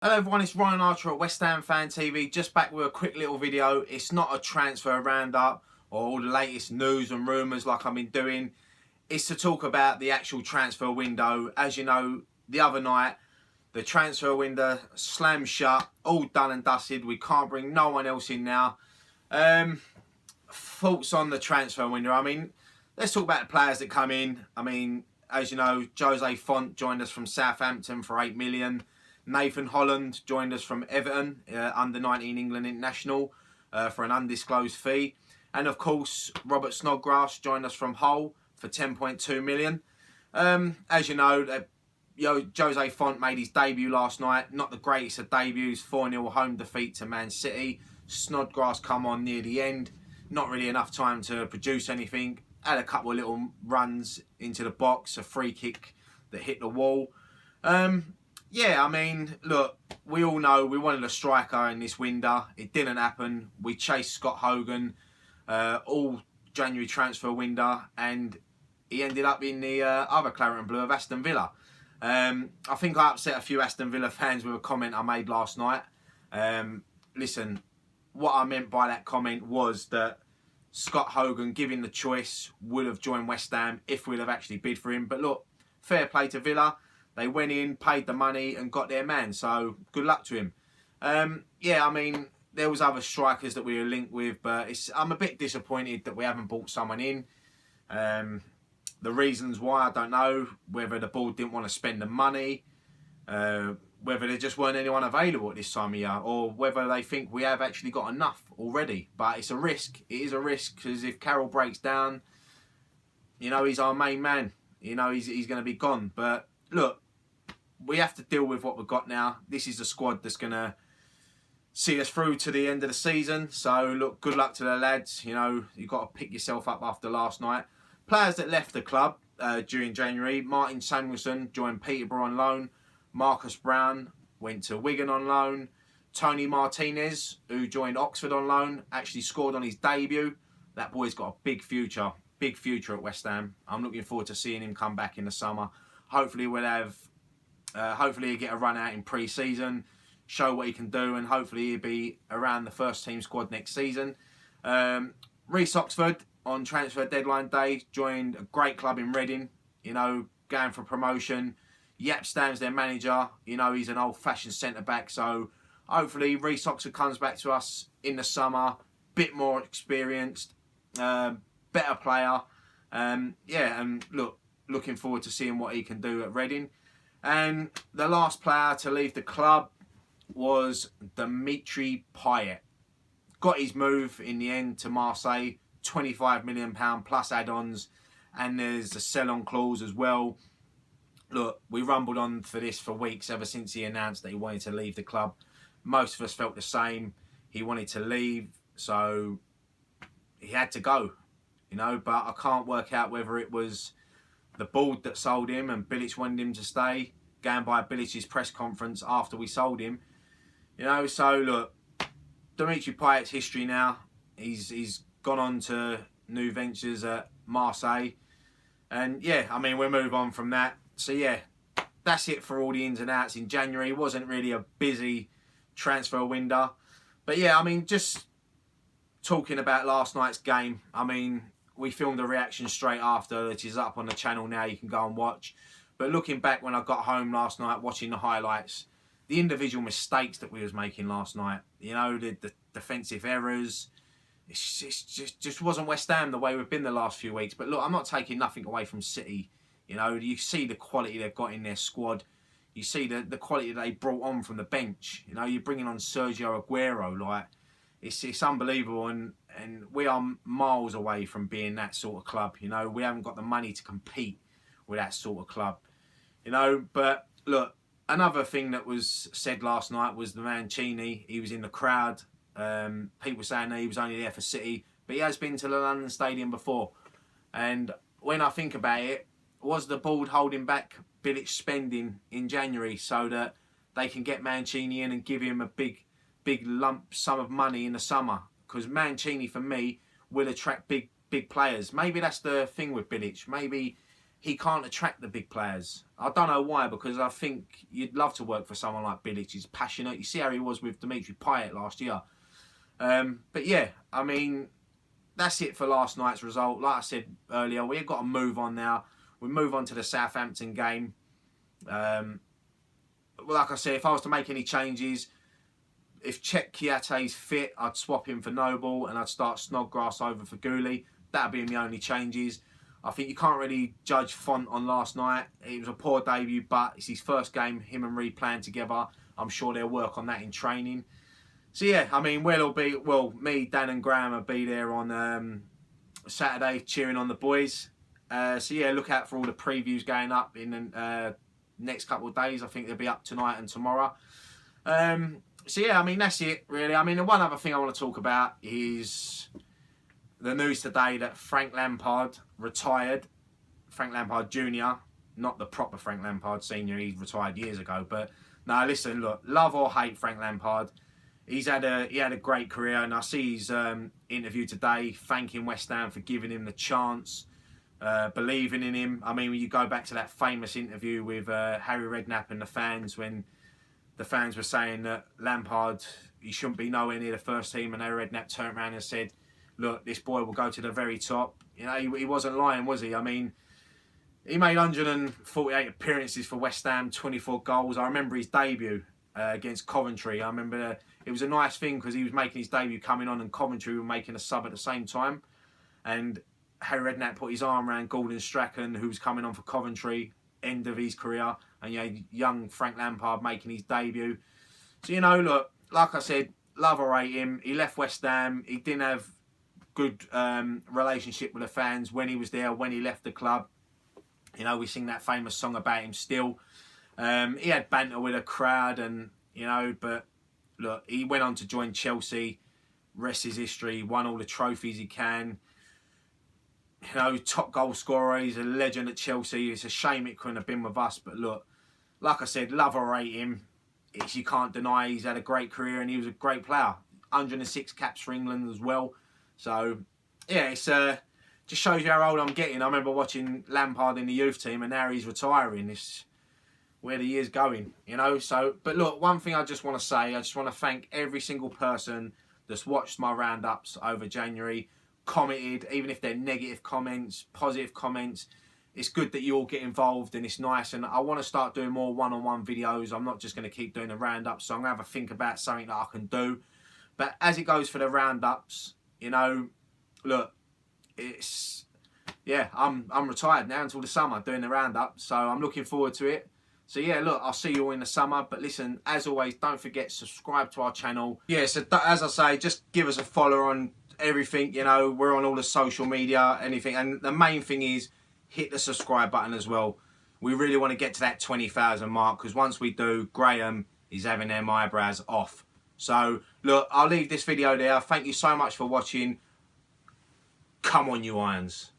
Hello everyone, it's Ryan Archer at West Ham Fan TV, just back with a quick little video. It's not a transfer roundup or all the latest news and rumours like I've been doing. It's to talk about the actual transfer window. As you know, the other night, the transfer window slammed shut, all done and dusted. We can't bring no one else in now. Thoughts on the transfer window? I mean, let's talk about the players that come in. I mean, as you know, Jose Font joined us from Southampton for 8 million. Nathan Holland joined us from Everton, under 19 England international, for an undisclosed fee. And of course, Robert Snodgrass joined us from Hull for 10.2 million. As you know, Jose Font made his debut last night. Not the greatest of debuts, 4-0 home defeat to Man City. Snodgrass come on near the end. Not really enough time to produce anything. Had a couple of little runs into the box, a free kick that hit the wall. Yeah, I mean, look, we all know we wanted a striker in this window. It didn't happen. We chased Scott Hogan all January transfer window, and he ended up in the other claret and blue of Aston Villa. I think I upset a few Aston Villa fans with a comment I made last night. Listen, what I meant by that comment was that Scott Hogan, given the choice, would have joined West Ham if we'd have actually bid for him. But look, fair play to Villa. They went in, paid the money and got their man. So good luck to him. Yeah, I mean, there was other strikers that we were linked with, but I'm a bit disappointed that we haven't brought someone in. The reasons why, I don't know. Whether the board didn't want to spend the money, whether there just weren't anyone available at this time of year, or whether they think we have actually got enough already. But it's a risk. It is a risk, because if Carroll breaks down, you know, he's our main man. You know, he's going to be gone. But look, we have to deal with what we've got now. This is the squad that's going to see us through to the end of the season. So, look, good luck to the lads. You know, you've got to pick yourself up after last night. Players that left the club during January. Martin Samuelson joined Peterborough on loan. Marcus Brown went to Wigan on loan. Tony Martinez, who joined Oxford on loan, actually scored on his debut. That boy's got a big future at West Ham. I'm looking forward to seeing him come back in the summer. Hopefully we'll have, hopefully he'll get a run out in pre-season, show what he can do, and hopefully he'll be around the first team squad next season. Reece Oxford on transfer deadline day joined a great club in Reading, you know, going for promotion. Jaap Stam's their manager, you know, he's an old-fashioned centre-back, so hopefully Reece Oxford comes back to us in the summer, bit more experienced, better player. Yeah, and look, looking forward to seeing what he can do at Reading. And the last player to leave the club was Dimitri Payet. Got his move in the end to Marseille, £25 million plus add-ons, and there's a sell-on clause as well. Look, we rumbled on for this for weeks, ever since he announced that he wanted to leave the club. Most of us felt the same. He wanted to leave, so he had to go, you know. But I can't work out whether it was the board that sold him and Bilic wanted him to stay, going by Bilic's press conference after we sold him, you know. So look, Dimitri Payet's history now. He's gone on to new ventures at Marseille, and yeah, I mean, we'll move on from that. So yeah, that's it for all the ins and outs in January. It wasn't really a busy transfer window, but yeah, I mean, just talking about last night's game, I mean, we filmed a reaction straight after, which is up on the channel now. You can go and watch. But looking back when I got home last night, watching the highlights, the individual mistakes that we was making last night, you know, the defensive errors, it just wasn't West Ham the way we've been the last few weeks. But look, I'm not taking nothing away from City. You know, you see the quality they've got in their squad. You see the quality they brought on from the bench. You know, you're bringing on Sergio Aguero, like, it's unbelievable, and we are miles away from being that sort of club. You know, we haven't got the money to compete with that sort of club. You know, but look, another thing that was said last night was the Mancini. He was in the crowd. People saying that he was only there for City, but he has been to the London Stadium before. And when I think about it, was the board holding back Bilic spending in January so that they can get Mancini in and give him a big lump sum of money in the summer? Because Mancini, for me, will attract big players. Maybe that's the thing with Bilic. Maybe he can't attract the big players. I don't know why, because I think you'd love to work for someone like Bilic. He's passionate. You see how he was with Dimitri Payet last year. But yeah, I mean, that's it for last night's result. Like I said earlier, we've got to move on now. We move on to the Southampton game. Well, like I said, if I was to make any changes, if Cech Kouyate's fit, I'd swap him for Noble and I'd start Snodgrass over for Gooley. That'd be my only changes. I think you can't really judge Font on last night. It was a poor debut, but it's his first game, him and Reed playing together. I'm sure they'll work on that in training. So yeah, I mean, me, Dan and Graham will be there on Saturday cheering on the boys. So yeah, look out for all the previews going up in the next couple of days. I think they'll be up tonight and tomorrow. So yeah, I mean, that's it really. I mean, the one other thing I want to talk about is the news today that Frank Lampard retired. Frank Lampard Jr., not the proper Frank Lampard Sr. He retired years ago. But no, listen, look, love or hate Frank Lampard, he had a great career, and I see his interview today thanking West Ham for giving him the chance, believing in him. I mean, when you go back to that famous interview with Harry Redknapp and the fans, when the fans were saying that Lampard, he shouldn't be nowhere near the first team, and Harry Redknapp turned around and said, look, this boy will go to the very top. You know, he wasn't lying, was he? I mean, he made 148 appearances for West Ham, 24 goals. I remember his debut against Coventry. I remember it was a nice thing because he was making his debut coming on, and Coventry were making a sub at the same time. And Harry Redknapp put his arm around Gordon Strachan, who was coming on for Coventry, end of his career. And you know, young Frank Lampard making his debut. So, you know, look, like I said, love or hate him. He left West Ham. He didn't have good relationship with the fans when he was there, when he left the club. You know, we sing that famous song about him still. He had banter with a crowd, and you know, but look, he went on to join Chelsea. Rest is history. Won all the trophies he can. You know, top goal scorer. He's a legend at Chelsea. It's a shame it couldn't have been with us. But look, like I said, love or hate him, you can't deny he's had a great career and he was a great player. 106 caps for England as well. So yeah, it's just shows you how old I'm getting. I remember watching Lampard in the youth team, and now he's retiring. It's where the year's going, you know. So, but look, one thing I just want to say, I just want to thank every single person that's watched my roundups over January, commented, even if they're negative comments, positive comments. It's good that you all get involved, and it's nice. And I want to start doing more one-on-one videos. I'm not just going to keep doing the roundups. So I'm going to have a think about something that I can do. But as it goes for the roundups, you know, look, it's, yeah, I'm retired now until the summer doing the roundup. So I'm looking forward to it. So yeah, look, I'll see you all in the summer. But listen, as always, don't forget, subscribe to our channel. Yeah, so as I say, just give us a follow on everything. You know, we're on all the social media, anything. And the main thing is, hit the subscribe button as well. We really want to get to that 20,000 mark, because once we do, Graham is having them eyebrows off. So, look, I'll leave this video there. Thank you so much for watching. Come on, you Irons.